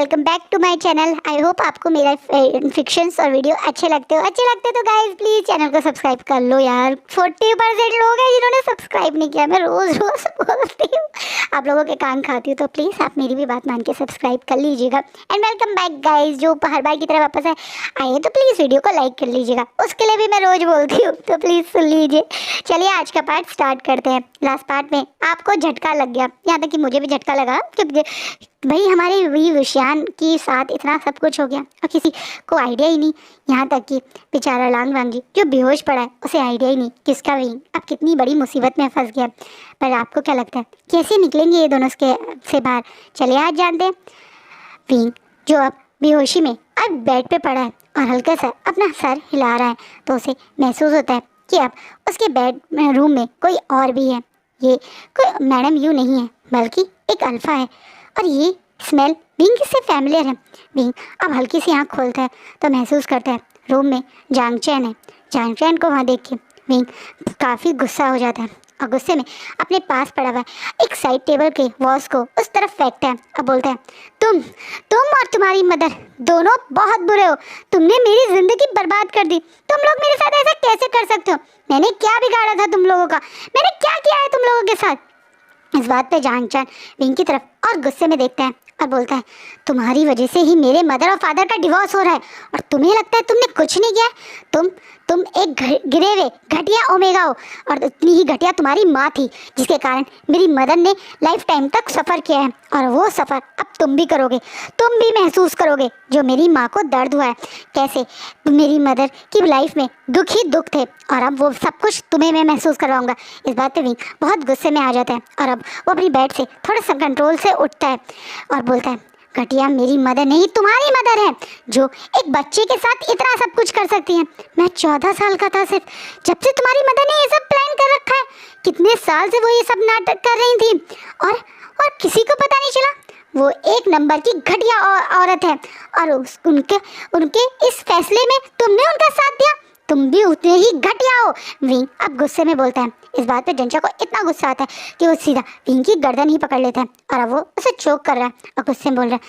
Welcome back to my channel. I hope आपको मेरा fictions और वीडियो अच्छे लगते हो तो गाइस प्लीज़ चैनल को सब्सक्राइब कर लो यार। 40% लोग हैं जिन्होंने सब्सक्राइब नहीं किया। मैं रोज़ बोलती हूँ, आप लोगों के कान खाती हूँ, तो प्लीज़ आप मेरी भी बात मान के सब्सक्राइब कर लीजिएगा। एंड वेलकम बैक गाइस, जो हर बार की तरह वापस आए तो प्लीज़ वीडियो को लाइक कर लीजिएगा। उसके लिए भी मैं रोज़ बोलती हूँ, तो प्लीज़ सुन लीजिए। चलिए आज का पार्ट स्टार्ट करते हैं। लास्ट पार्ट में आपको झटका लग गया, यहाँ तक कि मुझे भी झटका लगा कि भाई हमारे वी विषयान के साथ इतना सब कुछ हो गया और किसी को आइडिया ही नहीं। यहाँ तक कि बेचारा लांग वांगी जो बेहोश पड़ा है, उसे आइडिया ही नहीं किसका विंग अब कितनी बड़ी मुसीबत में फंस गया। पर आपको क्या लगता है कैसे निकलेंगे ये दोनों से बाहर? चलिए आज जानते हैं। विंग जो अब बेहोशी में अब बेड पे पड़ा है और हल्का सा अपना सर हिला रहा है, तो उसे महसूस होता है कि अब उसके बेड रूम में कोई और भी है। ये कोई मैडम यू नहीं है बल्कि एक अल्फ़ा है और ये स्मेल विंग से फैमिलियर है। विंग अब हल्की सी आँख खोलता है तो महसूस करता है रूम में जांग चैन है। जांग चैन को वहाँ देख के विंग काफ़ी गुस्सा हो जाता है और गुस्से में अपने पास पड़ा हुआ एक साइड टेबल के वॉस को उस तरफ फेंकता है और बोलता है, तुम और तुम्हारी मदर दोनों बहुत बुरे हो। तुमने मेरी ज़िंदगी बर्बाद कर दी। तुम लोग मेरे साथ ऐसा कैसे कर सकते हो? मैंने क्या बिगाड़ा था तुम लोगों का? मैंने क्या किया है तुम लोगों के साथ? इस बात पे जांग चैन विंग की तरफ और गुस्से में देखता है और बोलता है, तुम्हारी वजह से ही मेरे मदर और फादर का डिवोर्स हो रहा है और तुम्हें लगता है तुमने कुछ नहीं किया? तुम एक गिरे हुए घटिया ओमेगा हो और इतनी ही घटिया तुम्हारी माँ थी जिसके कारण मेरी मदर ने लाइफ टाइम तक सफ़र किया है और वो सफ़र अब तुम भी करोगे। तुम भी महसूस करोगे जो मेरी माँ को दर्द हुआ है, कैसे मेरी मदर की लाइफ में दुख ही दुख थे और अब वो सब कुछ तुम्हें मैं महसूस करवाऊंगा। इस बात पे विंग बहुत गुस्से में आ जाता है और अब वो अपनी बेड से थोड़ा सा कंट्रोल से उठता है और बोलता है, घटिया मेरी मदर नहीं तुम्हारी मदर है जो एक बच्चे के साथ इतना सब कुछ कर सकती है। मैं 14 साल का था सिर्फ जब से तुम्हारी मदर ने ये सब प्लान कर रखा है। कितने साल से वो ये सब नाटक कर रही थी और किसी को पता नहीं चला। वो एक नंबर की घटिया औरत है और उनके इस फैसले में तुमने उनका साथ दिया। तुम भी उतने ही घटिया हो। विंग अब गुस्से में बोलता है। इस बात पे जंचा को इतना गुस्सा आता है कि वो सीधा विंग की गर्दन ही पकड़ लेता है और अब वो उसे चोक कर रहा है और गुस्से में बोल रहा है,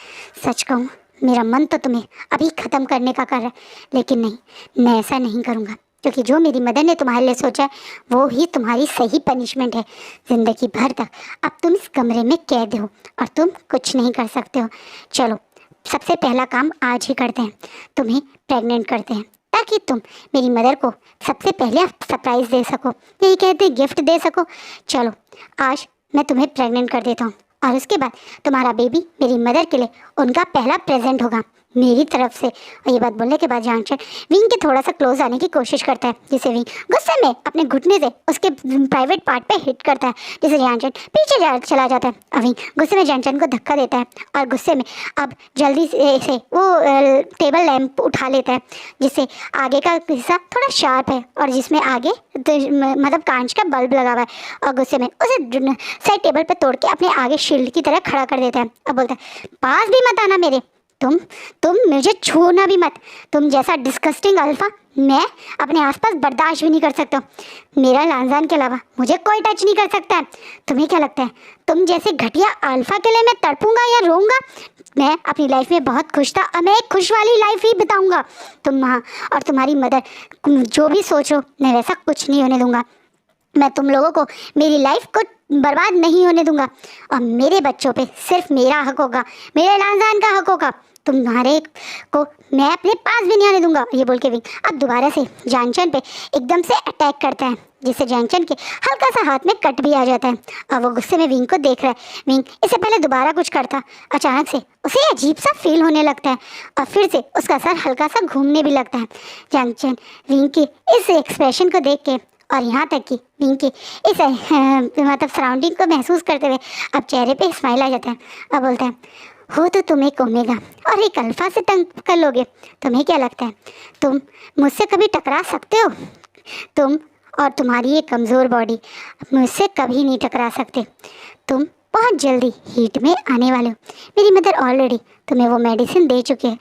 सच कहूँ मेरा मन तो तुम्हें अभी ख़त्म करने का कर रहा है, लेकिन नहीं, मैं ऐसा नहीं करूँगा क्योंकि जो मेरी मदर ने तुम्हारे लिए सोचा है वो ही तुम्हारी सही पनिशमेंट है। ज़िंदगी भर तक अब तुम इस कमरे में कैद हो और तुम कुछ नहीं कर सकते हो। चलो सबसे पहला काम आज ही करते हैं, तुम्हें प्रेग्नेंट करते हैं ताकि तुम मेरी मदर को सबसे पहले सरप्राइज़ दे सको, यही कहते गिफ्ट दे सको। चलो आज मैं तुम्हें प्रेग्नेंट कर देता हूँ और उसके बाद तुम्हारा बेबी मेरी मदर के लिए उनका पहला प्रेजेंट होगा मेरी तरफ से। और ये बात बोलने के बाद जांग चैन विंग के थोड़ा सा क्लोज आने की कोशिश करता है, जिसे विंग गुस्से में अपने घुटने से उसके प्राइवेट पार्ट पे हिट करता है, जिसे जांग चैन पीछे चला जाता है। और विंग गुस्से में जांग चैन को धक्का देता है और गुस्से में अब जल्दी से वो टेबल लैंप उठा लेता है, जिससे आगे का हिस्सा थोड़ा शार्प है और जिसमें आगे मतलब कांच का बल्ब लगा हुआ है, और गुस्से में उसे साइड टेबल पर तोड़ के अपने आगे शील्ड की तरह खड़ा कर देता है और बोलता है, पास भी मत आना मेरे। तुम मुझे छूना भी मत। तुम जैसा डिस्गस्टिंग अल्फा मैं अपने आसपास बर्दाश्त भी नहीं कर सकता। मेरा लांजान के अलावा मुझे कोई टच नहीं कर सकता है। तुम्हें क्या लगता है तुम जैसे घटिया अल्फा के लिए मैं तड़पूंगा या रोऊंगा? मैं अपनी लाइफ में बहुत खुश था और मैं एक खुश वाली लाइफ ही बिताऊंगा। तुम वहाँ और तुम्हारी मदर जो भी सोचो मैं वैसा कुछ नहीं होने दूंगा। मैं तुम लोगों को मेरी लाइफ को बर्बाद नहीं होने दूंगा और मेरे बच्चों पे सिर्फ मेरा हक होगा, मेरे लांजान का हक होगा। तुम्हारे को मैं अपने पास भी नहीं आने दूंगा। ये बोल के विंग अब दोबारा से जांग चैन पे एकदम से अटैक करता है, जिससे जांग चैन के हल्का सा हाथ में कट भी आ जाता है और वो गुस्से में विंग को देख रहा है। विंग इससे पहले दोबारा कुछ करता, अचानक से उसे अजीब सा फील होने लगता है और फिर से उसका सर हल्का सा घूमने भी लगता है। जांग चैन विंग के इस एक्सप्रेशन को देख के और यहाँ तक कि विंग की इस मतलब सराउंडिंग को महसूस करते हुए अब चेहरे पे स्माइल आ जाता है और बोलता है, हो तो तुम एक ओमेगा और एक अल्फा से तंग कर लोगे। तुम्हें क्या लगता है तुम मुझसे कभी टकरा सकते हो? तुम और तुम्हारी ये कमज़ोर बॉडी मुझसे कभी नहीं टकरा सकते। तुम बहुत जल्दी हीट में आने वाले हो। मेरी मदर ऑलरेडी तुम्हें वो मेडिसिन दे चुकी है।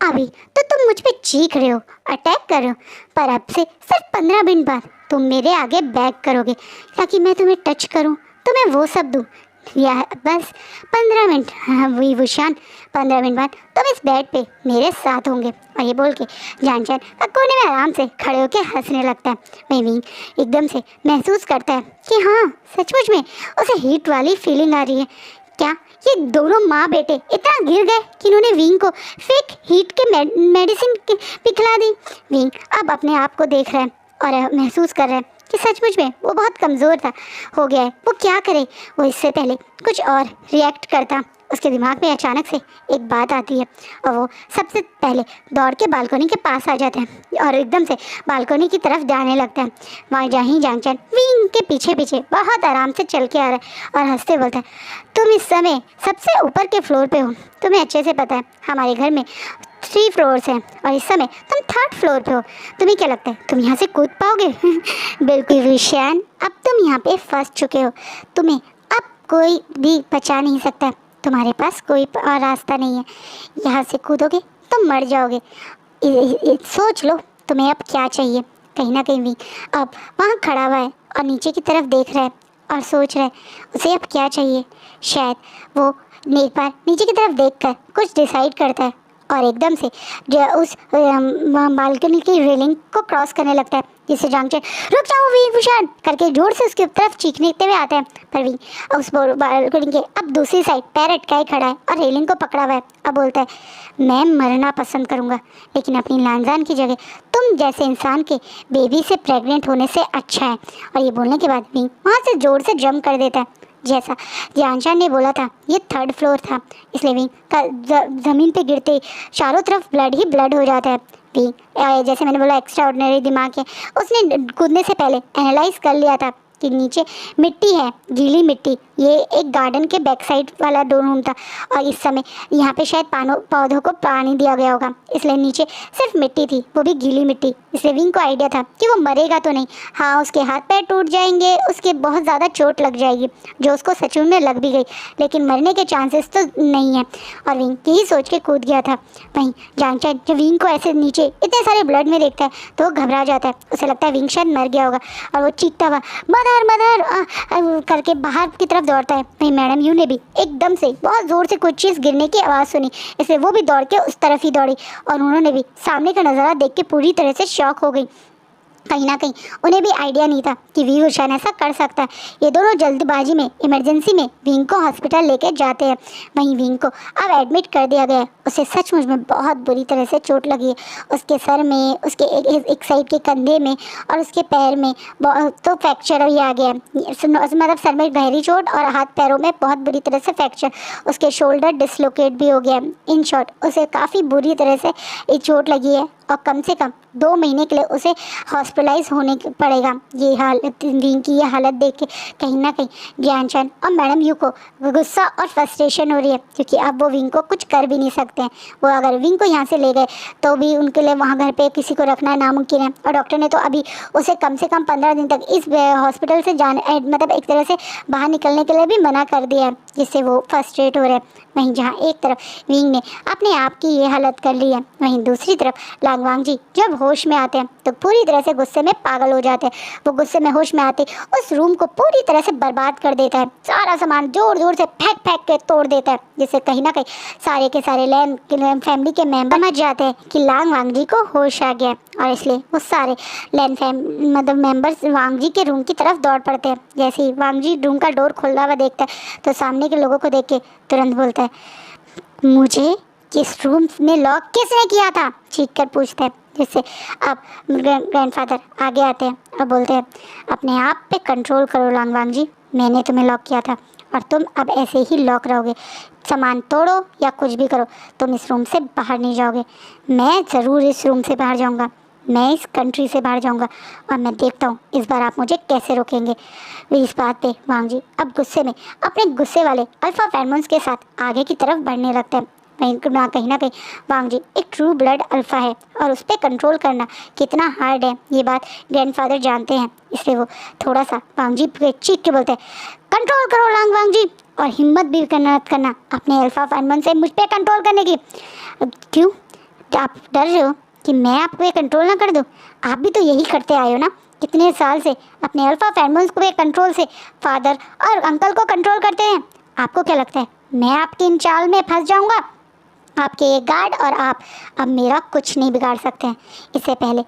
अभी तो तुम मुझ पे चीख रहे हो, अटैक कर रहे हो, पर अब से सिर्फ 15 मिनट बाद तुम मेरे आगे बैक करोगे ताकि मैं तुम्हें टच करूं, तुम्हें वो सब दूं या बस 15 मिनट। हाँ वही वुशान, 15 मिनट बाद तुम इस बेड पे मेरे साथ होंगे। और ये बोल के जानचैन कोने में आराम से खड़े होकर हंसने लगता है। वहीं विंग एकदम से महसूस करता है कि हाँ सचमुच में उसे हीट वाली फीलिंग आ रही है। क्या ये दोनों माँ बेटे इतना गिर गए कि इन्होंने विंग को फेक हीट के मेडिसिन पिखला दी। विंग अब अपने आप को देख रहा है और महसूस कर रहा है कि सचमुच में वो बहुत कमज़ोर था हो गया है। वो क्या करे, वो इससे पहले कुछ और रिएक्ट करता। उसके दिमाग में अचानक से एक बात आती है और वो सबसे पहले दौड़ के बालकनी के पास आ जाता है और एकदम से बालकनी की तरफ जाने लगता है। वहाँ जहाँ जानचैन विंग के पीछे पीछे बहुत आराम से चल के आ रहा है और हंसते बोलता है, तुम इस समय सबसे ऊपर के फ्लोर पे हो। तुम्हें अच्छे से पता है हमारे घर में 3 फ्लोर्स हैं और इस समय तुम 3rd फ्लोर पे हो। तुम्हें क्या लगता है तुम यहाँ से कूद पाओगे? बिल्कुल विशान, अब तुम यहाँ पे फंस चुके हो। तुम्हें अब कोई भी बचा नहीं सकता। तुम्हारे पास कोई और रास्ता नहीं है। यहाँ से कूदोगे तो मर जाओगे। सोच लो तुम्हें अब क्या चाहिए। कहीं ना कहीं भी अब वहाँ खड़ा हुआ है और नीचे की तरफ देख रहा है और सोच रहा है उसे अब क्या चाहिए। शायद वो एक बार नीचे की तरफ देखकर कुछ डिसाइड करता है और एकदम से उस बालकनी की रेलिंग को क्रॉस करने लगता है, जिससे जानचैन रुक जाओ वीर भूषण करके जोर से उसकी तरफ चीखने हुए आता है। पर वी उस बालकनी के अब दूसरी साइड पैर अटकाए खड़ा है और रेलिंग को पकड़ा हुआ है। अब बोलता है, मैं मरना पसंद करूँगा लेकिन अपनी लानजान की जगह तुम जैसे इंसान के बेबी से प्रेग्नेंट होने से अच्छा है। और ये बोलने के बाद वी वहाँ से जोर से जंप कर देता है। जैसा जानचैन ने बोला था ये 3rd फ्लोर था, इसलिए विंग का ज़मीन पे गिरते चारों तरफ ब्लड ही ब्लड हो जाता है। विंग जैसे मैंने बोला एक्स्ट्रा ऑर्डिनरी दिमाग है, उसने कूदने से पहले एनालाइज कर लिया था कि नीचे मिट्टी है, गीली मिट्टी। ये एक गार्डन के बैक साइड वाला रूम था और इस समय यहाँ पे शायद पौधों को पानी दिया गया होगा, इसलिए नीचे सिर्फ मिट्टी थी, वो भी गीली मिट्टी। इसलिए विंग को आइडिया था कि वो मरेगा तो नहीं। हाँ उसके हाथ पैर टूट जाएंगे, उसके बहुत ज़्यादा चोट लग जाएगी जो उसको सचमुच में लग भी गई, लेकिन मरने के चांसेस तो नहीं है। और विंग यही सोच के कूद गया था। वहीं जानचैन जब विंग को ऐसे नीचे इतने सारे ब्लड में देखता है तो वो घबरा जाता है। उसे लगता है विंग शायद मर गया होगा और वो चीखता हुआ मदर करके बाहर की तरफ दौड़ता है। वहीं मैडम यू ने भी एकदम से बहुत ज़ोर से कुछ चीज़ गिरने की आवाज़ सुनी, इसलिए वो भी दौड़ के उस तरफ ही दौड़ी और उन्होंने भी सामने का नज़ारा देख के पूरी तरह से शॉक हो गई। कहीं ना कहीं उन्हें भी आइडिया नहीं था कि वीर भूषण ऐसा कर सकता है। ये दोनों जल्दबाजी में इमरजेंसी में विंग को हॉस्पिटल लेके जाते हैं। वहीं विंग को अब एडमिट कर दिया गया है। उसे सचमुच में बहुत बुरी तरह से चोट लगी है। उसके सर में, उसके एक साइड के कंधे में और उसके पैर में तो फ्रैक्चर ही आ गया, मतलब सर में गहरी चोट और हाथ पैरों में बहुत बुरी तरह से फ्रैक्चर। उसके शोल्डर डिसलोकेट भी हो गया। इन शॉर्ट उसे काफ़ी बुरी तरह से ये चोट लगी है और कम से कम 2 महीने के लिए उसे हॉस्पिटलाइज होने पड़ेगा। ये हालत विंग की ये हालत देख के कहीं ना कहीं जानचैन और मैडम यू को गुस्सा और फ्रस्ट्रेशन हो रही है, क्योंकि अब वो विंग को कुछ कर भी नहीं सकते हैं। वो अगर विंग को यहाँ से ले गए तो भी उनके लिए वहाँ घर पे किसी को रखना नामुमकिन है और डॉक्टर ने तो अभी उसे कम से कम 15 दिन तक इस हॉस्पिटल से जाने मतलब एक तरह से बाहर निकलने के लिए भी मना कर दिया है, जिससे वो फ्रस्ट्रेट हो रहे हैं। वहीं जहाँ एक तरफ विंग ने अपने आप की ये हालत कर ली है, वहीं दूसरी तरफ लांगवांग जी जब होश में आते हैं तो पूरी तरह से गुस्से में पागल हो जाते हैं। वो गुस्से में होश में आते उस रूम को पूरी तरह से बर्बाद कर देता है। सारा सामान जोर जोर से फेंक फेंक के तोड़ देता है, जिससे कहीं ना कहीं सारे के सारे लैन फैमिली के मेंबर समझ जाते हैं कि लांगवांग जी को होश आ गया और इसलिए वो सारे लैन मतलब मेंबर्स वांग जी के रूम की तरफ दौड़ पड़ते हैं। जैसे ही वांग जी रूम का डोर खुला हुआ देखता है तो सामने के लोगों को देख के तुरंत बोलता है, मुझे किस रूम में लॉक किसने किया था, चीख कर पूछता है। जिससे अब ग्रैंडफादर आगे आते हैं और बोलते हैं, अपने आप पे कंट्रोल करो लांगवांग जी, मैंने तुम्हें लॉक किया था और तुम अब ऐसे ही लॉक रहोगे। सामान तोड़ो या कुछ भी करो, तुम इस रूम से बाहर नहीं जाओगे। मैं ज़रूर इस रूम से बाहर जाऊंगा, मैं इस कंट्री से बाहर जाऊंगा और मैं देखता हूँ इस बार आप मुझे कैसे रोकेंगे। इस बात पे वांग जी अब गुस्से में अपने गुस्से वाले अल्फा फेरोमोन्स के साथ आगे की तरफ बढ़ने लगते हैं। कहीं ना कहीं वांग जी एक ट्रू ब्लड अल्फा है और उस पर कंट्रोल करना कितना हार्ड है ये बात ग्रैंडफादर जानते हैं, इसलिए वो थोड़ा सा वांग जी पे चीख के बोलते हैं, कंट्रोल करो लांगवांग जी और हिम्मत भी करना अपने अल्फा फेरोमोन से मुझ पर कंट्रोल करने की। क्यों आप डर रहे हो कि मैं आपको ये कंट्रोल ना कर दूँ? आप भी तो यही करते आए हो ना, कितने साल से अपने अल्फा फेरोमोन्स को भी कंट्रोल से फादर और अंकल को कंट्रोल करते हैं। आपको क्या लगता है मैं आपकी इन चाल में फंस जाऊंगा? आपके ये गार्ड और आप अब मेरा कुछ नहीं बिगाड़ सकते हैं। इससे पहले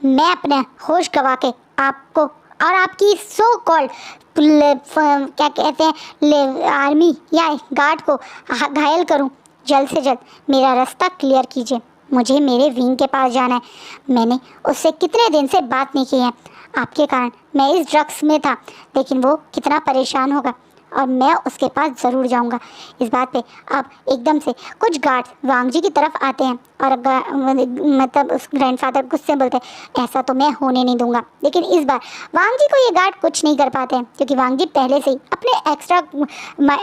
मैं अपने होश गवा के आपको और आपकी सो कॉल्ड क्या कहते हैं आर्मी या गार्ड को घायल करूं। जल्द से जल्द मेरा रास्ता क्लियर कीजिए। मुझे मेरे विंग के पास जाना है। मैंने उससे कितने दिन से बात नहीं की है। आपके कारण मैं इस ड्रग्स में था, लेकिन वो कितना परेशान होगा और मैं उसके पास ज़रूर जाऊंगा। इस बात पे अब एकदम से कुछ गार्ड्स वांग जी की तरफ आते हैं और मतलब उस ग्रैंडफादर गुस्से बोलते हैं ऐसा तो मैं होने नहीं दूंगा। लेकिन इस बार वांग जी को ये गार्ड कुछ नहीं कर पाते हैं, क्योंकि वांग जी पहले से ही अपने एक्स्ट्रा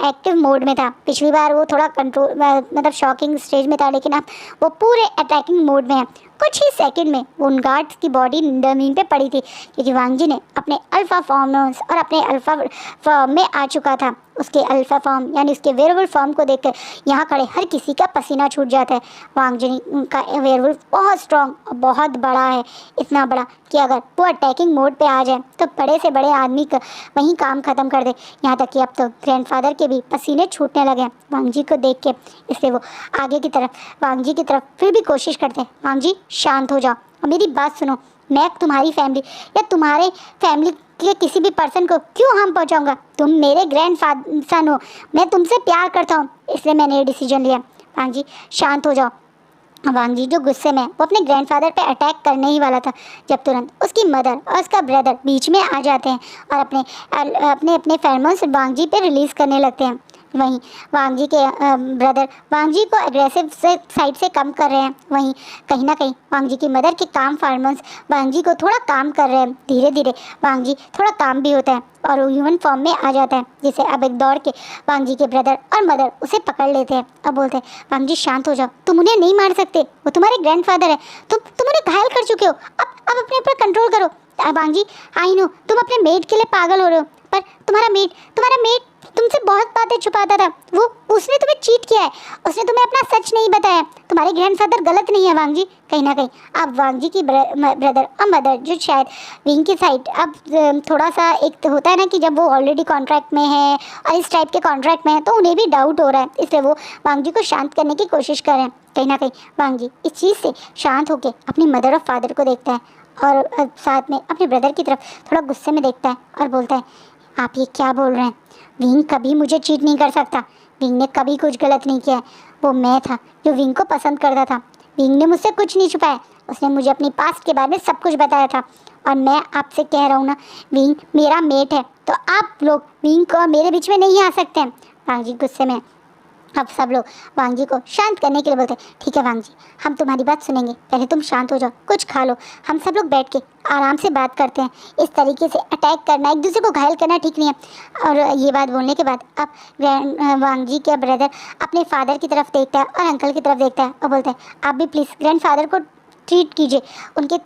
एक्टिव मोड में था। पिछली बार वो थोड़ा कंट्रोल मतलब शॉकिंग स्टेज में था, लेकिन अब वो पूरे अटैकिंग मोड में है। कुछ ही सेकंड में उन गार्ड्स की बॉडी ज़मीन पे पड़ी थी, क्योंकि वांग जी ने अपने अल्फा फॉर्म्स और अपने अल्फा फॉर्म में आ चुका था। उसके अल्फा फॉर्म यानी उसके वेयरवुल्फ फॉर्म को देखकर यहाँ खड़े हर किसी का पसीना छूट जाता है। वांग जी का वेयरवुल्फ बहुत स्ट्रॉन्ग और बहुत बड़ा है, इतना बड़ा कि अगर वो अटैकिंग मोड पे आ जाए तो बड़े से बड़े आदमी का वहीं काम ख़त्म कर दे। यहाँ तक कि अब तो ग्रैंडफादर के भी पसीने छूटने लगे वांग जी को देख के। इसलिए वो आगे की तरफ वांग जी की तरफ फिर भी कोशिश करते हैं। वांग जी शांत हो जाओ और मेरी बात सुनो। मैं तुम्हारी फैमिली या तुम्हारे फैमिली के किसी भी पर्सन को क्यों हार्म पहुंचाऊंगा? तुम मेरे ग्रैंडफादर सन हो, मैं तुमसे प्यार करता हूँ, इसलिए मैंने ये डिसीजन लिया। वांग जी शांत हो जाओ। वांग जी जो गुस्से में वो अपने ग्रैंडफादर पे अटैक करने ही वाला था, जब तुरंत उसकी मदर और उसका ब्रदर बीच में आ जाते हैं और अपने अपने फेरोमोन्स वांग जी पे रिलीज़ करने लगते हैं। वहीं वांग जी के ब्रदर वांग जी को एग्रेसिव साइड से कम कर रहे हैं। वहीं कहीं ना कहीं वांग जी की मदर के काम फार्मर्स वांग जी को थोड़ा काम कर रहे हैं। धीरे धीरे वांग जी थोड़ा काम भी होता है और वो ह्यूमन फॉर्म में आ जाता है, जिसे अब एक दौड़ के वांग जी के ब्रदर और मदर उसे पकड़ लेते हैं। अब बोलते हैं वांग जी शांत हो जाओ, तुम उन्हें नहीं मार सकते, वो तुम्हारे ग्रैंडफादर है, तुम उन्हें घायल कर चुके हो। अब अपने ऊपर कंट्रोल करो। वांग जी आई नो तुम अपने मेड के लिए पागल हो रहे हो, पर तुम्हारा मेड तुमसे बहुत बातें छुपाता था। उसने तुम्हें चीट किया है, उसने तुम्हें अपना सच नहीं बताया। तुम्हारे ग्रैंडफादर गलत नहीं है वांग जी। कहीं ना कहीं अब वांग जी की ब्रदर और मदर जो शायद विंग की साइड अब थोड़ा सा एक होता है ना कि जब वो ऑलरेडी कॉन्ट्रैक्ट में है और इस टाइप के कॉन्ट्रैक्ट में है तो उन्हें भी डाउट हो रहा है, इसलिए वो वांग जी को शांत करने की कोशिश कर रहे हैं। कहीं ना कहीं वांग जी इस चीज़ से शांत होकर अपनी मदर और फादर को देखता है और साथ में अपने ब्रदर की तरफ थोड़ा गुस्से में देखता है और बोलता है आप ये क्या बोल रहे हैं? विंग कभी मुझे चीट नहीं कर सकता। विंग ने कभी कुछ गलत नहीं किया है। वो मैं था जो विंग को पसंद करता था। विंग ने मुझसे कुछ नहीं छुपाया, उसने मुझे अपनी पास्ट के बारे में सब कुछ बताया था। और मैं आपसे कह रहा हूँ ना, विंग मेरा मेट है, तो आप लोग विंग को मेरे बीच में नहीं आ सकते हैं। वांग जी गुस्से में अब सब लोग वांग जी को शांत करने के लिए बोलते हैं ठीक है वांग जी, हम तुम्हारी बात सुनेंगे, पहले तुम शांत हो जाओ, कुछ खा लो, हम सब लोग बैठ के आराम से बात करते हैं। इस तरीके से अटैक करना, एक दूसरे को घायल करना ठीक नहीं है। और ये बात बोलने के बाद अब वांग जी का ब्रदर अपने फादर की तरफ देखता है और अंकल की तरफ देखता है और बोलता है आप भी प्लीज़ ग्रैंडफादर को ट्रीट कीजिए, उनके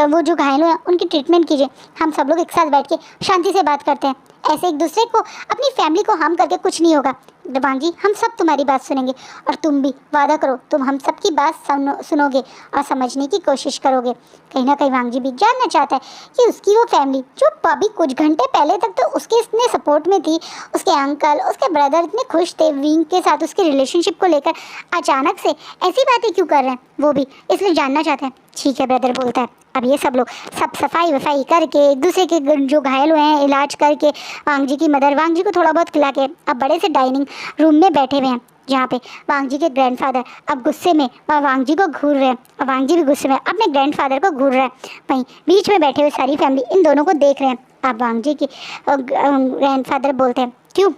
वो जो घायल हुए उनकी ट्रीटमेंट कीजिए। हम सब लोग एक साथ बैठ के शांति से बात करते हैं। ऐसे एक दूसरे को अपनी फैमिली को हार्म करके कुछ नहीं होगा। वांग जी हम सब तुम्हारी बात सुनेंगे और तुम भी वादा करो तुम हम सब की बात सुनोगे और समझने की कोशिश करोगे। कहीं ना कहीं वांग जी भी जानना चाहता है कि उसकी वो फैमिली जो अभी कुछ घंटे पहले तक तो उसके इतने सपोर्ट में थी, उसके अंकल उसके ब्रदर इतने खुश थे विंग के साथ उसके रिलेशनशिप को लेकर, अचानक से ऐसी बातें क्यों कर रहे हैं, वो भी इसलिए जानना चाहते हैं। ठीक है ब्रदर बोलता है। अब ये सब लोग सब सफाई वफाई करके एक दूसरे के जो घायल हुए हैं इलाज करके वांग जी की मदर वांग जी को थोड़ा बहुत खिला के अब बड़े से डाइनिंग रूम में बैठे हुए हैं, जहाँ पे वांग जी के ग्रैंडफादर अब गुस्से में वांग जी को घूर रहे हैं और वांग जी भी गुस्से में अपने ग्रैंडफादर को घूर रहे हैं। वहीं बीच में बैठे हुए सारी फैमिली इन दोनों को देख रहे हैं। अब वांग जी की ग्रैंडफादर बोलते हैं क्यों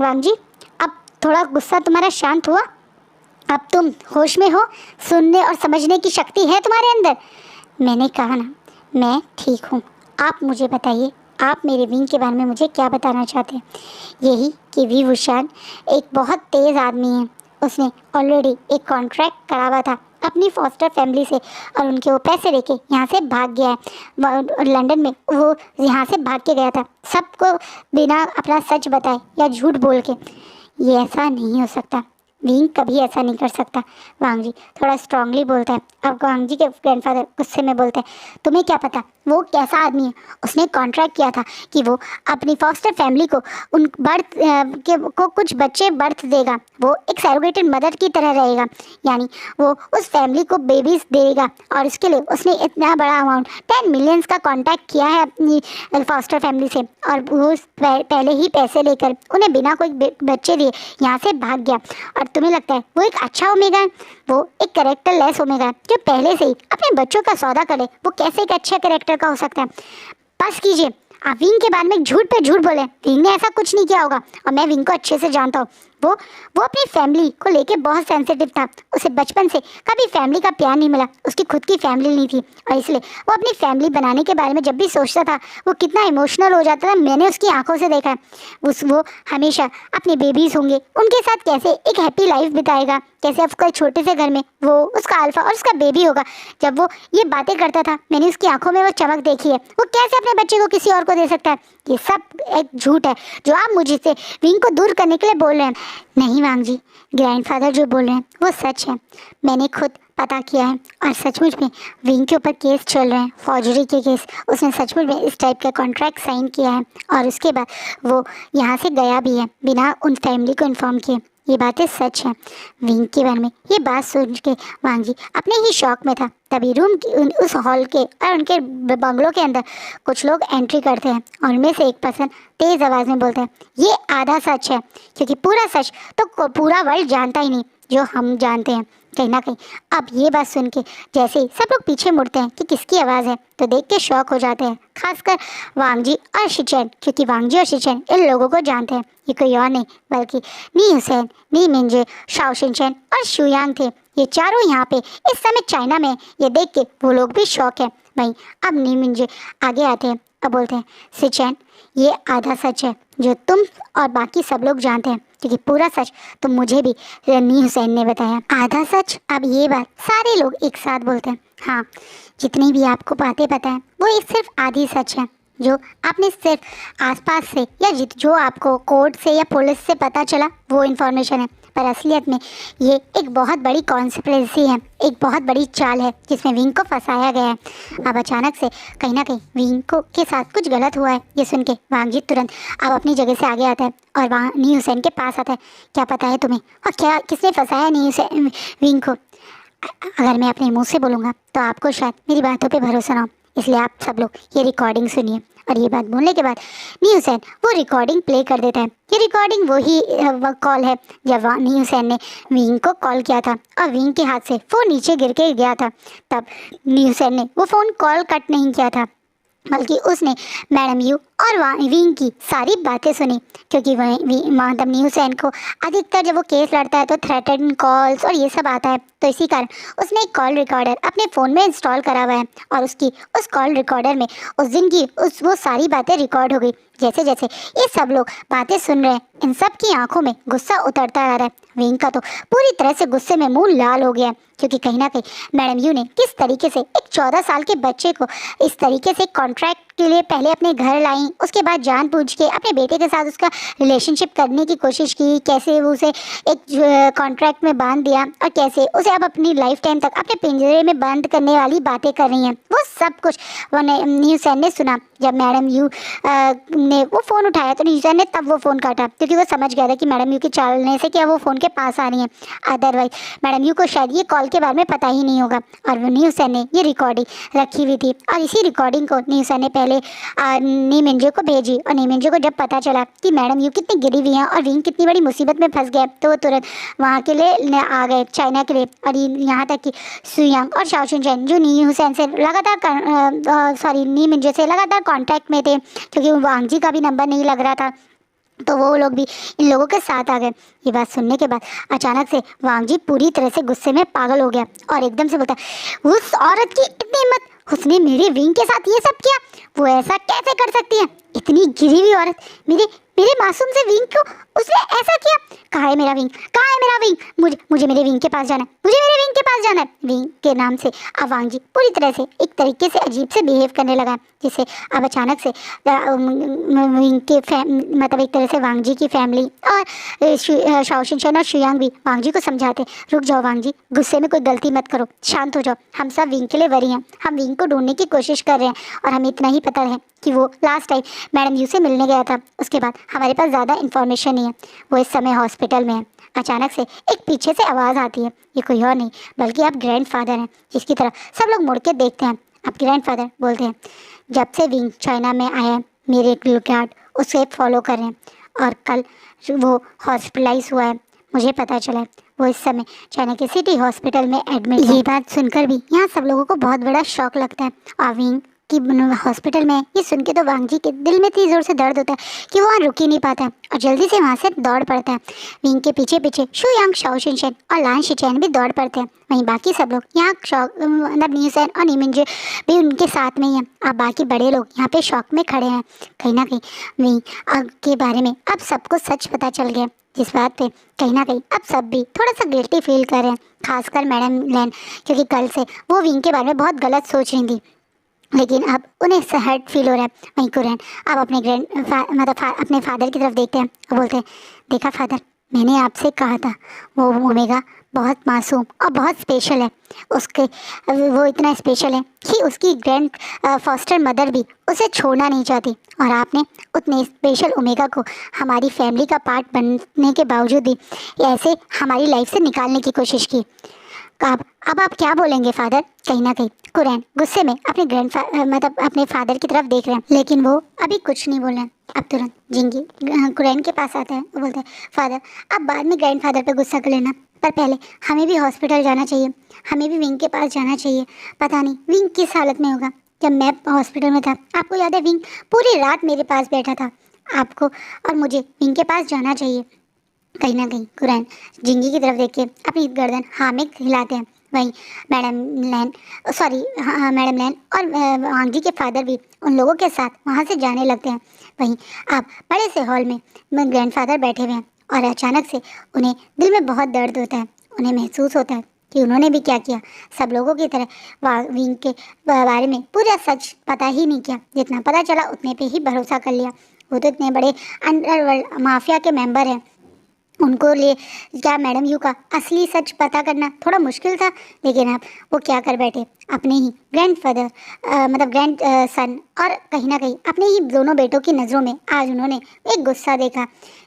वांग जी, अब थोड़ा गुस्सा तुम्हारा शांत हुआ, अब तुम होश में हो, सुनने और समझने की शक्ति है तुम्हारे अंदर। मैंने कहा ना मैं ठीक हूँ। आप मुझे बताइए आप मेरे विंग के बारे में मुझे क्या बताना चाहते हैं? यही कि वी वुशान एक बहुत तेज़ आदमी है। उसने ऑलरेडी एक कॉन्ट्रैक्ट करा हुआ था अपनी फॉस्टर फैमिली से और उनके वो पैसे लेके यहाँ से भाग गया है। लंदन में वो यहाँ से भाग के गया था, सबको बिना अपना सच बताए या झूठ बोल के। ये ऐसा नहीं हो सकता। विंग कभी ऐसा नहीं कर सकता। वांग जी थोड़ा स्ट्रांगली बोलता है। अब वांग जी के ग्रैंडफादर गुस्से में बोलते हैं, तुम्हें क्या पता वो कैसा आदमी है? उसने कॉन्ट्रैक्ट किया था कि वो अपनी फॉस्टर फैमिली को उन बर्थ को कुछ बच्चे बर्थ देगा, वो एक सैरोगेटेड मदर की तरह रहेगा, यानी वो उस फैमिली को बेबीज देगा। और इसके लिए उसने इतना बड़ा अमाउंट 10 मिलियंस का कॉन्टैक्ट किया है अपनी फॉस्टर फैमिली से, और वो पहले ही पैसे लेकर उन्हें बिना कोई बच्चे दिए यहाँ से भाग गया। और तुम्हें लगता है वो एक अच्छा ओमेगा है? वो एक कैरेक्टर लेस ओमेगा है जो पहले से ही अपने बच्चों का सौदा करे। वो कैसे एक अच्छा कैरेक्टर का हो सकता है? बस कीजिए, आप विंग के बारे में झूठ पे झूठ बोले। विंग ने ऐसा कुछ नहीं किया होगा, और मैं विंग को अच्छे से जानता हूँ। वो अपनी फैमिली को लेके बहुत सेंसिटिव था। उसे बचपन से कभी फैमिली का प्यार नहीं मिला, उसकी खुद की फैमिली नहीं थी, और इसलिए वो अपनी फैमिली बनाने के बारे में जब भी सोचता था वो कितना इमोशनल हो जाता था। मैंने उसकी आंखों से देखा है। वो हमेशा अपने बेबीज़ होंगे उनके साथ कैसे एक हैप्पी लाइफ बिताएगा, कैसे उसका छोटे से घर में वो उसका अल्फा और उसका बेबी होगा। जब वो ये बातें करता था मैंने उसकी आंखों में वो चमक देखी है। वो कैसे अपने बच्चे को किसी और को दे सकता है? ये सब एक झूठ है जो आप मुझे से विंग को दूर करने के लिए बोल रहे हैं। नहीं वांग जी, ग्रैंडफादर जो बोल रहे हैं वो सच है। मैंने खुद पता किया है, और सचमुच में विंग के ऊपर केस चल रहे हैं, फॉर्जरी के केस। उसने सचमुच में इस टाइप का कॉन्ट्रैक्ट साइन किया है, और उसके बाद वो यहाँ से गया भी है बिना उन फैमिली को इन्फॉर्म किए। ये बातें सच हैं। विंग के बारे में ये बात सुन के वांग जी अपने ही शौक में था। तभी रूम की उस हॉल के और उनके बंगलों के अंदर कुछ लोग एंट्री करते हैं, और उनमें से एक पर्सन तेज़ आवाज़ में बोलता है, ये आधा सच है, क्योंकि पूरा सच तो पूरा वर्ल्ड जानता ही नहीं जो हम जानते हैं। कहीं ना कहीं अब ये बात सुन के जैसे ही सब लोग पीछे मुड़ते हैं कि किसकी आवाज़ है, तो देख के शॉक हो जाते हैं, खासकर वांग जी और शिचेन, क्योंकि वांग जी और शिचेन इन लोगों को जानते हैं। ये कोई और नहीं बल्कि नी हुसैन, नी मिंजे, शाओ शिनचैन और शुयांग थे। ये चारों यहाँ पे इस समय चाइना में। ये देख के वो लोग भी शौक है। वहीं अब नी मिंजे आगे आते हैं और बोलते हैं, शिचेन ये आधा सच है जो तुम और बाकी सब लोग जानते हैं, क्योंकि पूरा सच तो मुझे भी नी हुसैन ने बताया। आधा सच? अब ये बात सारे लोग एक साथ बोलते हैं, हाँ जितनी भी आपको बातें पता है वो एक सिर्फ आधी सच है। जो आपने सिर्फ आसपास से या जो आपको कोर्ट से या पुलिस से पता चला वो इन्फॉर्मेशन है, पर असलियत में ये एक बहुत बड़ी कॉन्स्पिरेसी है, एक बहुत बड़ी चाल है जिसमें विंग को फंसाया गया है। अब अचानक से कहीं ना कहीं विंग को के साथ कुछ गलत हुआ है। ये सुन के वांग जी तुरंत अब अपनी जगह से आगे आता है और वहाँ नी हुसैन के पास आता है। क्या पता है तुम्हें, और क्या किसने फंसाया नी हुसैन विंग को? अगर मैं अपने मुँह से बोलूँगा तो आपको शायद मेरी बातों पर भरोसा ना हो, इसलिए आप सब लोग ये रिकॉर्डिंग सुनिए। और ये बात बोलने के बाद नी हुसैन वो रिकॉर्डिंग प्ले कर देता है। ये रिकॉर्डिंग वही कॉल है जब नी हुसैन ने विंग को कॉल किया था और विंग के हाथ से फ़ोन नीचे गिर के गया था। तब नी हुसैन ने वो फ़ोन कॉल कट नहीं किया था, बल्कि उसने मैडम यू और विंग की सारी बातें सुनी, क्योंकि वहाँ नी हुसैन को अधिकतर जब वो केस लड़ता है तो थ्रेटन कॉल्स और ये सब आता है, तो इसी कारण उसने एक कॉल रिकॉर्डर अपने फ़ोन में इंस्टॉल करा हुआ है, और उसकी उस कॉल रिकॉर्डर में उस दिन की वो सारी बातें रिकॉर्ड हो गई। जैसे जैसे ये सब लोग बातें सुन रहे हैं, इन सब की आंखों में गुस्सा उतरता आ रहा है। विंग का तो पूरी तरह से गुस्से में मुंह लाल हो गया, क्योंकि कहीं ना कहीं मैडम यू ने किस तरीके से एक 14 साल के बच्चे को इस तरीके से कॉन्ट्रैक्ट के लिए पहले अपने घर लाई, उसके बाद जानबूझ के अपने बेटे के साथ उसका रिलेशनशिप करने की कोशिश की, कैसे वो उसे एक कॉन्ट्रैक्ट में बांध दिया, और कैसे उसे अब अपनी लाइफ टाइम तक अपने पिंजरे में बंद करने वाली बातें कर रही हैं। वो सब कुछ नी हुसैन ने सुना। जब मैडम यू ने वो फ़ोन उठाया तो नी हुसैन ने तब वो फ़ोन काटा, क्योंकि वो समझ गया था कि मैडम यू के चालने से क्या वो फ़ोन के पास आ रही हैं, अदरवाइज मैडम यू को शायद ये कॉल के बारे में पता ही नहीं होगा। और वो नी हुसैन ने ये रिकॉर्डिंग रखी हुई थी, और इसी रिकॉर्डिंग को नी हुसैन ने पहले नी मिंजे को भेजी, और नी मिंजे को जब पता चला कि मैडम यू कितनी गिरी हुई हैं और विंग कितनी बड़ी मुसीबत में फंस गए, तो वो तुरंत वहाँ के लिए आ गए, चाइना के लिए। और यहाँ तक कि शुयांग और शाओ शिनचैन जो नी हुसैन से लगातार नी मिंजे से लगातार कांटेक्ट में थे, क्योंकि वांग जी का भी नंबर नहीं लग रहा था, तो वो लोग भी इन लोगों के साथ आ गए। ये बात सुनने के बाद अचानक से वांग जी पूरी तरह से गुस्से में पागल हो गया, और एकदम से बोलता है, उस औरत की इतनी हिम्मत, उसने मेरे विंग के साथ ये सब किया, वो ऐसा कैसे कर सकती है? इतनी गिरी हुई औरत मेरे मेरे मासूम से विंग को उसने ऐसा किया। कहाँ है मेरा विंग, कहाँ है मेरा विंग, मुझे मुझे मेरे विंग के पास जाना है, मुझे मेरे विंग के पास जाना है। विंग के नाम से अब वांग जी पूरी तरह से एक तरीके से अजीब से बिहेव करने लगा, जिससे अब अचानक से विंग के मतलब एक तरह से वांग जी की फैमिली और शाओशिनशन और शुयांग भी वांग जी को समझाते, रुक जाओ वांग जी, गुस्से में कोई गलती मत करो, शांत हो जाओ, हम सब विंग के लिए वरी हैं, हम विंग को ढूंढने की कोशिश कर रहे हैं और हमें इतना ही पता है कि वो लास्ट टाइम मैडम यू से मिलने गया था, उसके बाद हमारे पास ज़्यादा इन्फॉर्मेशन नहीं है, वो इस समय हॉस्पिटल में है। अचानक से एक पीछे से आवाज़ आती है, ये कोई और नहीं बल्कि आप ग्रैंडफादर हैं, जिसकी तरह सब लोग मुड़ के देखते हैं। आप ग्रैंडफादर बोलते हैं, जब से विंग चाइना में आया है मेरे एक गार्ड उसे फॉलो कर रहे हैं और कल वो हॉस्पिटलाइज हुआ है, मुझे पता चला है वो इस समय चाइना के सिटी हॉस्पिटल में एडमिट है। ये बात सुनकर भी यहाँ सब लोगों को बहुत बड़ा शौक लगता है और विंग कि हॉस्पिटल में ये सुन के तो वांग जी के दिल में इतनी ज़ोर से दर्द होता है कि वो वहाँ रुक ही नहीं पाता है और जल्दी से वहाँ से दौड़ पड़ता है। विंग के पीछे पीछे शुयांग, शाओशिनशन और लान शिचैन भी दौड़ पड़ते हैं। वहीं बाकी सब लोग यहाँ मतलब न्यूसेन और नीमिनजे भी उनके साथ में ही हैं। अब बाकी बड़े लोग यहाँ पे शौक में खड़े हैं। कहीं ना कहीं विंग के बारे में अब सबको सच पता चल गया, जिस बात पे कहीं ना कहीं अब सब भी थोड़ा सा गिल्टी फील कर रहे हैं, खासकर मैडम लैन, क्योंकि कल से वो विंग के बारे में बहुत गलत सोच रही थी, लेकिन अब उन्हें हर्ट फील हो रहा है। वहीं कुरैन अब अपने अपने फादर की तरफ देखते हैं और बोलते हैं, देखा फादर, मैंने आपसे कहा था वो ओमेगा बहुत मासूम और बहुत स्पेशल है, उसके वो इतना स्पेशल है कि उसकी ग्रैंड फॉस्टर मदर भी उसे छोड़ना नहीं चाहती और आपने उतने स्पेशल ओमेगा को हमारी फैमिली का पार्ट बनने के बावजूद भी ऐसे हमारी लाइफ से निकालने की कोशिश की। अब आप क्या बोलेंगे फादर? कहीं ना कहीं कुरैन गुस्से में अपने मतलब अपने फादर की तरफ देख रहे हैं, लेकिन वो अभी कुछ नहीं बोल रहे हैं। अब तुरंत जिंगी कुरैन के पास आता है, वो बोलते हैं, फादर आप बाद में ग्रैंडफादर पे गुस्सा कर लेना, पर पहले हमें भी हॉस्पिटल जाना चाहिए, हमें भी विंग के पास जाना चाहिए। पता नहीं विंग किस हालत में होगा। जब मैं हॉस्पिटल में था, आपको याद है, विंग पूरी रात मेरे पास बैठा था। आपको और मुझे विंग के पास जाना चाहिए। कहीं ना कहीं कुरैन जिंगी की तरफ देख के अपनी गर्दन हाँ में हिलाते हैं। वहीं मैडम लैन और वांग जी के फादर भी उन लोगों के साथ वहाँ से जाने लगते हैं। वहीं अब बड़े से हॉल में ग्रैंडफादर बैठे हुए हैं और अचानक से उन्हें दिल में बहुत दर्द होता है। उन्हें महसूस होता है कि उन्होंने भी क्या किया, सब लोगों की तरह विंग के बारे में पूरा सच पता ही नहीं किया, जितना पता चला उतने पे ही भरोसा कर लिया। वो तो इतने बड़े अंडरवर्ल्ड माफिया के मेंबर हैं, उनको लिए क्या मैडम यू का असली सच पता करना थोड़ा मुश्किल था, लेकिन अब वो क्या कर बैठे, अपने ही ग्रैंडफादर मतलब ग्रैंड सन और कहीं ना कहीं अपने ही दोनों बेटों की नज़रों में आज उन्होंने एक गुस्सा देखा।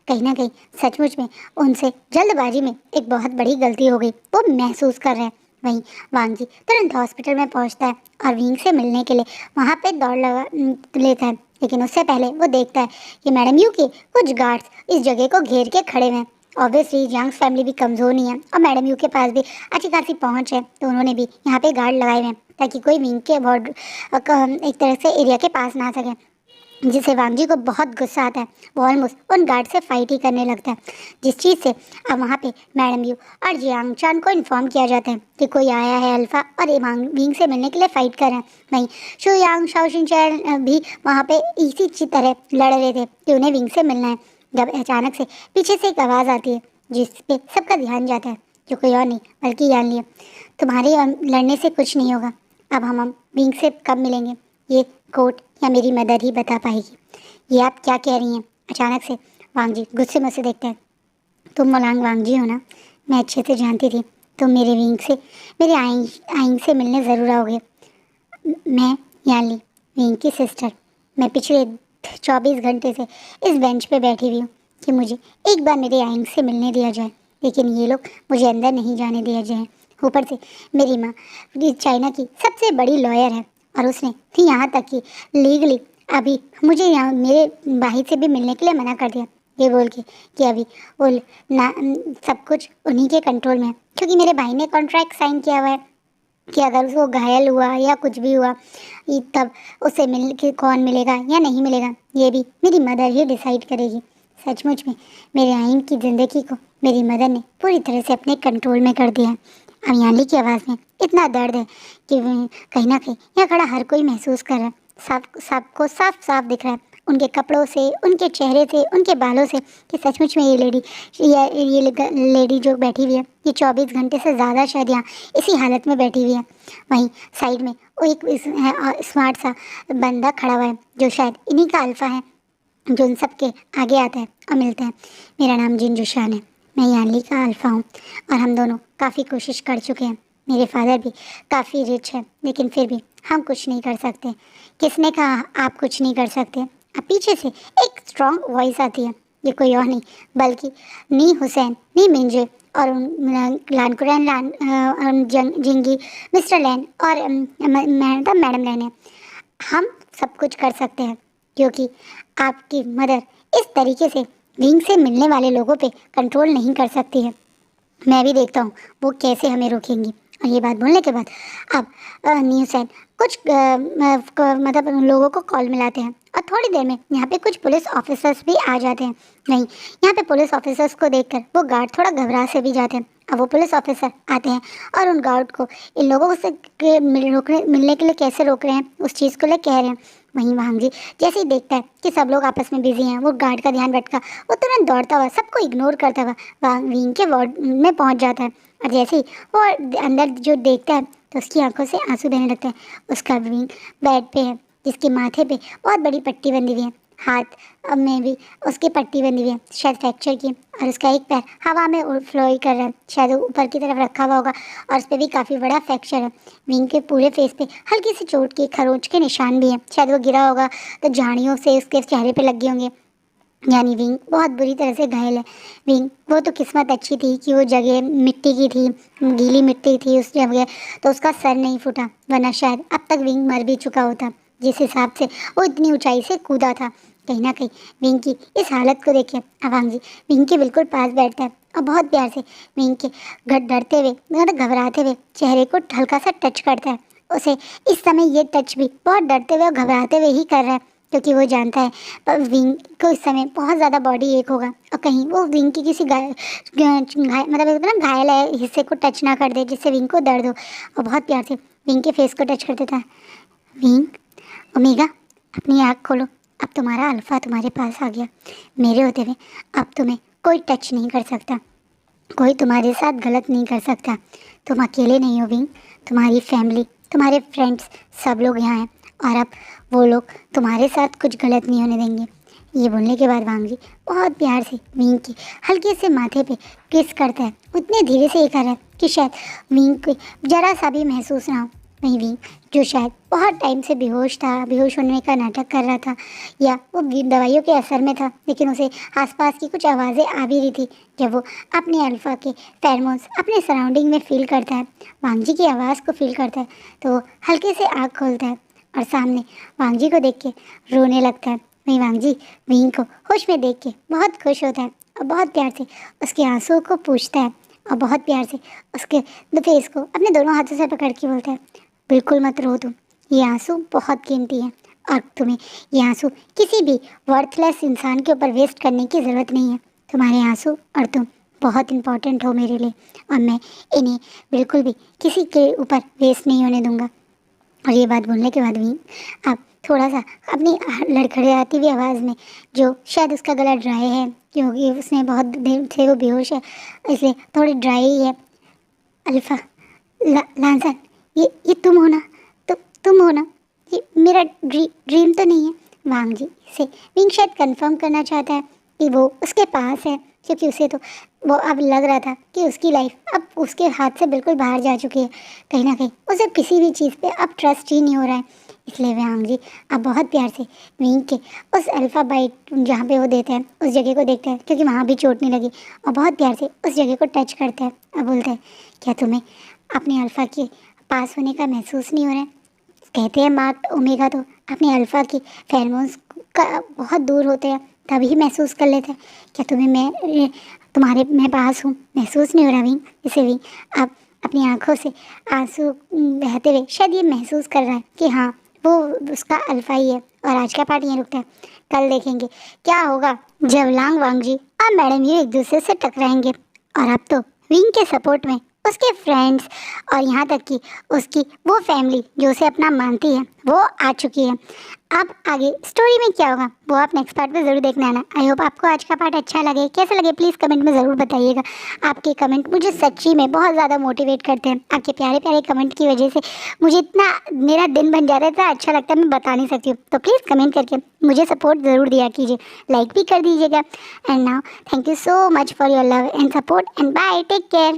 कहीं ना कहीं सचमुच में उनसे जल्दबाजी में एक बहुत बड़ी गलती हो गई, वो महसूस कर रहे हैं। वहीं वांग जी तुरंत हॉस्पिटल में पहुंचता है और विंग से मिलने के लिए वहाँ पे दौड़ लगा लेता है, लेकिन उससे पहले वो देखता है कि मैडम यू के कुछ गार्ड्स इस जगह को घेर के खड़े हैं। ऑब्वियसली यांग्स फैमिली भी कमज़ोर नहीं है और मैडम यू के पास भी अच्छी खासी पहुंच है, तो उन्होंने भी यहाँ पे गार्ड लगाए हुए हैं ताकि कोई विंग के बॉर्डर एक तरह से एरिया के पास ना आ सके, जिससे वांग जी को बहुत गुस्सा आता है। वो ऑलमोस्ट उन गार्ड से फाइट ही करने लगता है, जिस चीज़ से अब वहाँ पे मैडम यू और जियांग चान को इन्फॉर्म किया जाता है कि कोई आया है अल्फ़ा और ये विंग से मिलने के लिए फ़ाइट कर रहे हैं। वहीं शुयांग शाओशिनशन भी वहाँ पे इसी तरह लड़ रहे थे कि उन्हें विंग से मिलना है, जब अचानक से पीछे से एक आवाज़ आती है जिस पे सबका ध्यान जाता है, जो कोई और नहीं बल्कि यान लिया, तुम्हारे लड़ने से कुछ नहीं होगा, अब हम विंग से कब मिलेंगे ये कोर्ट या मेरी मदर ही बता पाएगी। ये आप क्या कह रही हैं? अचानक से वांग जी गुस्से में से देखते हैं, तुम मोलांग वांग जी हो ना, मैं अच्छे से जानती थी तुम मेरे विंग से मेरे आइंग से मिलने ज़रूर आओगे। मैं यानली विंग की सिस्टर, मैं पिछले 24 घंटे से इस बेंच पे बैठी हुई हूँ कि मुझे एक बार मेरे आइंग से मिलने दिया जाए, लेकिन ये लोग मुझे अंदर नहीं जाने दिया जाए। ऊपर से मेरी माँ चाइना की सबसे बड़ी लॉयर है और उसने यहाँ तक कि लीगली अभी मुझे यहाँ मेरे भाई से भी मिलने के लिए मना कर दिया, ये बोल के कि अभी वो ना सब कुछ उन्हीं के कंट्रोल में है, क्योंकि मेरे भाई ने कॉन्ट्रैक्ट साइन किया हुआ है कि अगर उसको घायल हुआ या कुछ भी हुआ तब उसे मिल के कौन मिलेगा या नहीं मिलेगा, ये भी मेरी मदर ही डिसाइड करेगी। सचमुच में मेरे आइन की ज़िंदगी को मेरी मदर ने पूरी तरह से अपने कंट्रोल में कर दिया है। अब यानली की आवाज़ में इतना दर्द है कि कहीं ना कहीं यहाँ खड़ा हर कोई महसूस कर रहा है, सबको साफ साफ दिख रहा है। उनके कपड़ों से, उनके चेहरे से, उनके बालों से कि सचमुच में ये लेडी जो बैठी हुई है ये 24 घंटे से ज़्यादा शायद यहाँ इसी हालत में बैठी हुई है। वहीं साइड में वो एक स्मार्ट सा बंदा खड़ा हुआ है जो शायद इन्हीं का अल्फ़ा है, जो इन सब के आगे आता है और मिलते हैं। मेरा नाम जिन जुशान है, मैं यानली का अल्फ़ा हूँ और हम दोनों काफ़ी कोशिश कर चुके हैं। मेरे फादर भी काफ़ी रिच है लेकिन फिर भी हम कुछ नहीं कर सकते। किसने कहा आप कुछ नहीं कर सकते? अब पीछे से एक स्ट्रॉन्ग वॉइस आती है, ये कोई और नहीं बल्कि नी हुसैन, नी मिंजे और लानकुरैन जिंगी, मिस्टर लैन और मैडम लैन है। हम सब कुछ कर सकते हैं क्योंकि आपकी मदर इस तरीके से विंग से मिलने वाले लोगों पे कंट्रोल नहीं कर सकती है। मैं भी देखता हूँ वो कैसे हमें रोकेंगी। और ये बात बोलने के बाद अब न्यूज़ कुछ मतलब लोगों को कॉल मिलाते हैं और थोड़ी देर में यहाँ पे कुछ पुलिस ऑफिसर्स भी आ जाते हैं। नहीं, यहाँ पे पुलिस ऑफिसर्स को देखकर वो गार्ड थोड़ा घबरा से भी जाते हैं। अब वो पुलिस ऑफिसर आते हैं और उन गार्ड को इन लोगों से मिलने के लिए कैसे रोक रहे हैं उस चीज़ को ले कह रहे हैं। वहीं वांग जी जैसे ही देखता है कि सब लोग आपस में बिजी हैं, वो गार्ड का ध्यान भटका, वो तुरंत दौड़ता हुआ सबको इग्नोर करता हुआ विंग के वार्ड में पहुंच जाता है। और जैसे ही वो अंदर जो देखता है तो उसकी आंखों से आंसू बहने लगते हैं। उसका विंग बेड पे है जिसके माथे पे बहुत बड़ी पट्टी बंधी हुई है, हाथ में भी उसकी पट्टी बंधी हुई है शायद फ्रैक्चर की, और उसका एक पैर हवा में फ्लोई कर रहा है, शायद वो ऊपर की तरफ रखा हुआ होगा और उस पर भी काफ़ी बड़ा फ्रैक्चर है। विंग के पूरे फेस पे हल्की सी चोट के खरोंच के निशान भी हैं, शायद वो गिरा होगा तो झाड़ियों से उसके चेहरे पे लगे होंगे। यानी विंग बहुत बुरी तरह से घायल है। विंग वो तो किस्मत अच्छी थी कि वो जगह मिट्टी की थी, गीली मिट्टी थी उस जगह, तो उसका सर नहीं फूटा, वरना शायद अब तक विंग मर भी चुका होता। जिस हिसाब से वो इतनी ऊंचाई से कूदा था, कहीं ना कहीं विंग की इस हालत को देखिए अवांग जी विंग के बिल्कुल पास बैठता है और बहुत प्यार से विंग के डरते हुए मतलब घबराते हुए चेहरे को हल्का सा टच करता है। उसे इस समय ये टच भी बहुत डरते हुए और घबराते हुए ही कर रहा है क्योंकि वो जानता है पर विंग को इस समय बहुत ज़्यादा बॉडी एक होगा और कहीं वो विंग की किसी मतलब ना घायल है हिस्से को टच ना कर दे जिससे विंग को दर्द हो। और बहुत प्यार से विंग के फेस को टच कर देता है। विंग, ओमेगा अपनी आँख खोलो, अब तुम्हारा अल्फ़ा तुम्हारे पास आ गया। मेरे होते हुए अब तुम्हें कोई टच नहीं कर सकता, कोई तुम्हारे साथ गलत नहीं कर सकता। तुम अकेले नहीं हो विंग, तुम्हारी फैमिली, तुम्हारे फ्रेंड्स सब लोग यहाँ हैं और अब वो लोग तुम्हारे साथ कुछ गलत नहीं होने देंगे। ये बोलने के बाद वांग जी बहुत प्यार से विंग की हल्के से माथे पे किस करता है, उतने धीरे से ये कर रहा है कि शायद विंग को ज़रा सा भी महसूस ना हो। वहीं विंग जो शायद बहुत टाइम से बेहोश था, बेहोश होने का नाटक कर रहा था या वो दवाइयों के असर में था, लेकिन उसे आसपास की कुछ आवाज़ें आ भी रही थी। जब वो अपने अल्फ़ा के फेरोमोन्स अपने सराउंडिंग में फील करता है, वांग जी की आवाज़ को फील करता है, तो वो हल्के से आँख खोलता है और सामने वांग जी को देख के रोने लगता है। वहीं वांग जी विंग को होश में देख के बहुत खुश होता है और बहुत प्यार से उसके आंसुओं को पूछता है और बहुत प्यार से उसके फेस को अपने दोनों हाथों से पकड़ के बोलता है, बिल्कुल मत रो तुम, ये आंसू बहुत कीमती है और तुम्हें ये आंसू किसी भी वर्थलेस इंसान के ऊपर वेस्ट करने की ज़रूरत नहीं है। तुम्हारे आंसू और तुम बहुत इम्पोर्टेंट हो मेरे लिए और मैं इन्हें बिल्कुल भी किसी के ऊपर वेस्ट नहीं होने दूँगा। और ये बात बोलने के बाद भी अब थोड़ा सा अपनी लड़खड़ाती हुई आवाज़ में, जो शायद उसका गला ड्राई है क्योंकि उसने बहुत देर से वो बेहोश है इसलिए थोड़ी ड्राई ही है, अल्फ़ा लांसन, ये तुम हो ना, तुम हो ना, ये मेरा ड्रीम तो नहीं है। वांग जी से विंग शायद कंफर्म करना चाहता है कि वो उसके पास है क्योंकि उसे तो वो अब लग रहा था कि उसकी लाइफ अब उसके हाथ से बिल्कुल बाहर जा चुकी है। कहीं ना कहीं उसे किसी भी चीज़ पे अब ट्रस्ट ही नहीं हो रहा है, इसलिए वांग जी अब बहुत प्यार से विंग के उस अल्फ़ा बाइट जहाँ पे वो देते हैं उस जगह को देखते हैं क्योंकि वहाँ भी चोट नहीं लगी और बहुत प्यार से उस जगह को टच करते हैं और बोलते हैं, क्या तुम्हें अपने अल्फ़ा के पास होने का महसूस नहीं हो रहा है? कहते हैं मार्क ओमेगा तो अपने अल्फ़ा की फेरोमोन्स का बहुत दूर होते हैं तभी महसूस कर लेते हैं। क्या तुम्हें मैं पास हूँ महसूस नहीं हो रहा विंग? इसे विंग अब अपनी आंखों से आंसू बहते हुए शायद ये महसूस कर रहा है कि हाँ वो उसका अल्फ़ा ही है। और आज का पार्ट यहीं रुकता है, कल देखेंगे क्या होगा जब लांग वांग जी और मैडम ये एक दूसरे से टकराएंगे। और अब तो विंग के सपोर्ट में उसके फ्रेंड्स और यहाँ तक कि उसकी वो फैमिली जो उसे अपना मानती है वो आ चुकी है। अब आगे स्टोरी में क्या होगा वो आप नेक्स्ट पार्ट में ज़रूर देखने आना। आई होप आपको आज का पार्ट अच्छा लगे। कैसे लगे प्लीज़ कमेंट में ज़रूर बताइएगा। आपके कमेंट मुझे सच्ची में बहुत ज़्यादा मोटिवेट करते हैं। आपके प्यारे प्यारे कमेंट की वजह से मुझे इतना मेरा दिन बन जाता है, इतना अच्छा लगता है, मैं बता नहीं सकती हूँ। तो प्लीज़ कमेंट करके मुझे सपोर्ट ज़रूर दिया कीजिए, लाइक भी कर दीजिएगा। And now thank you so much for your love and support and bye, take care.